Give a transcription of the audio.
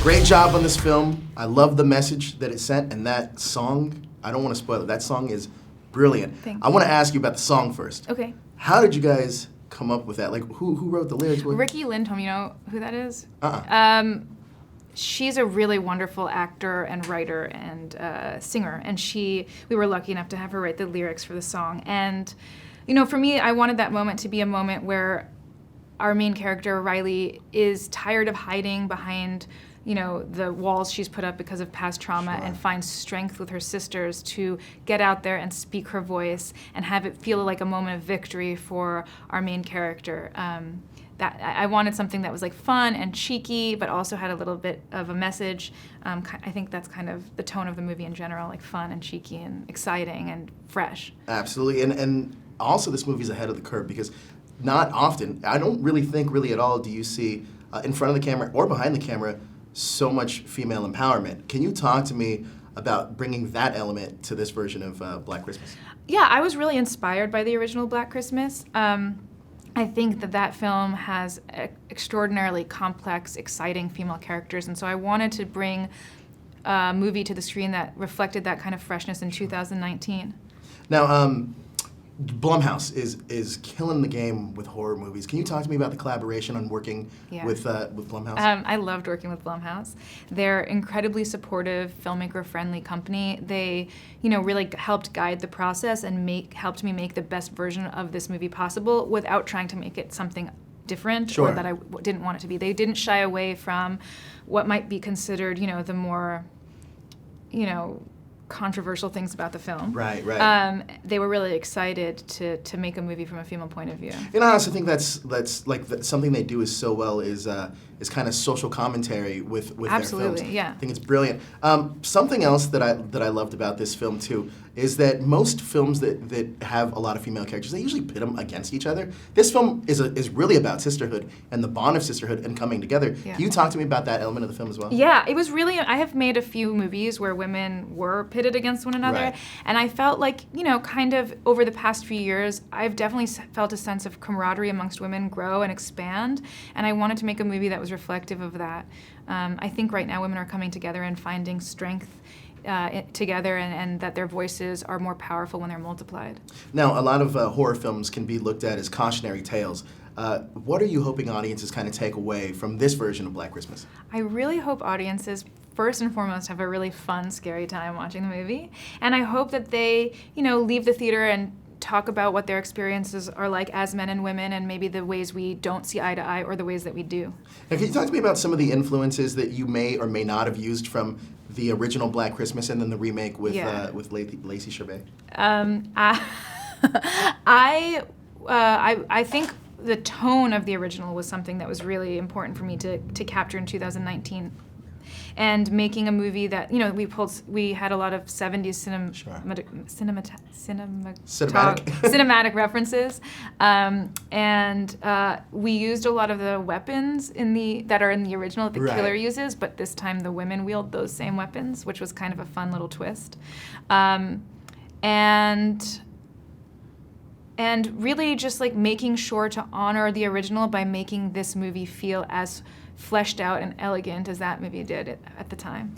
Great job on this film. I love the message that it sent, and that song, I don't want to spoil it, that song is brilliant. Thank I you. want to ask you about the song first. Okay. How did you guys come up with that? Like, who wrote the lyrics? Ricky Lindholm, you know who that is? She's a really wonderful actor and writer and singer, and we were lucky enough to have her write the lyrics for the song. And, you know, for me, I wanted that moment to be a moment where our main character, Riley, is tired of hiding behind, you know, the walls she's put up because of past trauma, Sure. and finds strength with her sisters to get out there and speak her voice and have it feel like a moment of victory for our main character. That I wanted something that was like fun and cheeky, but also had a little bit of a message. I think that's kind of the tone of the movie in general, like fun and cheeky and exciting and fresh. Absolutely, and also this movie's ahead of the curve because not often, I don't really think really at all do you see in front of the camera or behind the camera so much female empowerment. Can you talk to me about bringing that element to this version of Black Christmas? Yeah, I was really inspired by the original Black Christmas. I think that film has extraordinarily complex, exciting female characters, and so I wanted to bring a movie to the screen that reflected that kind of freshness in 2019. Now, Blumhouse is killing the game with horror movies. Can you talk to me about the collaboration on working with Blumhouse? I loved working with Blumhouse. They're incredibly supportive, filmmaker-friendly company. They, you know, really helped guide the process and helped me make the best version of this movie possible without trying to make it something different Sure. or that I didn't want it to be. They didn't shy away from what might be considered, you know, the more, you know, controversial things about the film. Right, right. They were really excited to make a movie from a female point of view. And I also think that's like something they do is so well is kind of social commentary with Absolutely, their films. yeah. I think it's brilliant. Something else that I loved about this film too is that most films that have a lot of female characters, they usually pit them against each other. This film is really about sisterhood and the bond of sisterhood and coming together. Yeah. Can you talk to me about that element of the film as well? Yeah, it was really, I have made a few movies where women were pitted against one another, Right. and I felt like, you know, kind of over the past few years, I've definitely felt a sense of camaraderie amongst women grow and expand, and I wanted to make a movie that was reflective of that. I think right now women are coming together and finding strength together, and that their voices are more powerful when they're multiplied. Now, a lot of horror films can be looked at as cautionary tales. What are you hoping audiences kind of take away from this version of Black Christmas? I really hope audiences, first and foremost, have a really fun, scary time watching the movie. And I hope that they, you know, leave the theater and talk about what their experiences are like as men and women, and maybe the ways we don't see eye to eye or the ways that we do. Now, can you talk to me about some of the influences that you may or may not have used from the original Black Christmas and then the remake with Lacey Chabert? I think the tone of the original was something that was really important for me to capture in 2019. And making a movie that, you know, we had a lot of 70s cinematic references, and we used a lot of the weapons that are in the original that the Right. killer uses, but this time the women wield those same weapons, which was kind of a fun little twist. And really just like making sure to honor the original by making this movie feel as fleshed out and elegant as that movie did at the time.